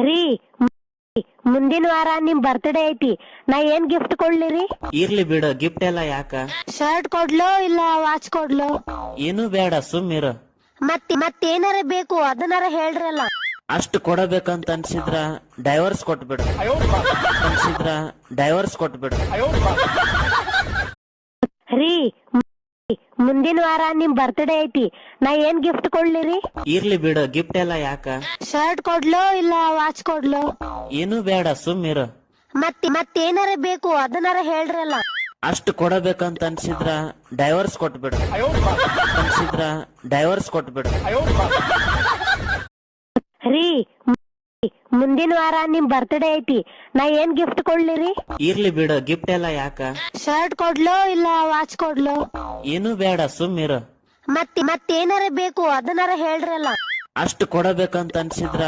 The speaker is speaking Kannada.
ರೀ ಮುಂದಿನ ವಾರ ನಿಮ್ ಬರ್ತ್ಡೇ ಐತಿ, ನಾ ಏನ್ ಗಿಫ್ಟ್ ಕೊಡ್ಲಿರಿ? ಇರ್ಲಿ ಬಿಡು, ಗಿಫ್ಟ್ ಎಲ್ಲ ಯಾಕ? ಶರ್ಟ್ ಕೊಡ್ಲೋ ಇಲ್ಲ ವಾಚ್ ಕೊಡ್ಲೋ? ಏನು ಬೇಡ, ಸುಮ್ಮಿರು. ಮತ್ತೇನಾರ ಬೇಕು ಅದನ್ನಾರ ಹೇಳ್ರಲ್ಲ. ಅಷ್ಟು ಕೊಡಬೇಕಂತ ಅನ್ಸಿದ್ರ ಡೈವರ್ಸ್ ಕೊಟ್ಬಿಡು. ರೀ ಮುಂದಿನ ವಾರ ನಿಮ್ ಬರ್ತ್ಡೇ ಐತಿ, ನಾ ಏನ್ ಗಿಫ್ಟ್ ಕೊಡ್ಲಿರಿ? ಇರ್ಲಿ ಬಿಡು, ಗಿಫ್ಟ್ ಎಲ್ಲ ಯಾಕ? ಶರ್ಟ್ ಕೊಡ್ಲೋ ಇಲ್ಲ ವಾಚ್ ಕೊಡ್ಲೋ? ಏನು ಬೇಡ, ಸುಮ್ಮಿರು. ಮತ್ತೇನಾರ ಬೇಕು ಅದನ್ನಾರ ಹೇಳ್ರಲ್ಲ. ಅಷ್ಟು ಕೊಡಬೇಕಂತ ಅನ್ಸಿದ್ರ ಡೈವರ್ಸ್ ಕೊಟ್ಬಿಡು. ರೀ ಮುಂದಿನ ವಾರ ನಿಮ್ ಬರ್ತ್ಡೇ ಐತಿ, ನಾ ಏನ್ ಗಿಫ್ಟ್ ಕೊಡ್ಲಿರಿ? ಇರ್ಲಿ ಬಿಡು, ಗಿಫ್ಟ್ ಎಲ್ಲ ಯಾಕ? ಶರ್ಟ್ ಕೊಡ್ಲೋ ಇಲ್ಲ ವಾಚ್ ಕೊಡ್ಲೋ? ಏನು ಬೇಡ, ಸುಮ್ಮಿರು. ಮತ್ತೇನಾರ ಬೇಕು ಅದನ್ನಾರ ಹೇಳ್ರಲ್ಲ. ಅಷ್ಟು ಕೊಡಬೇಕಂತ ಅನ್ಸಿದ್ರ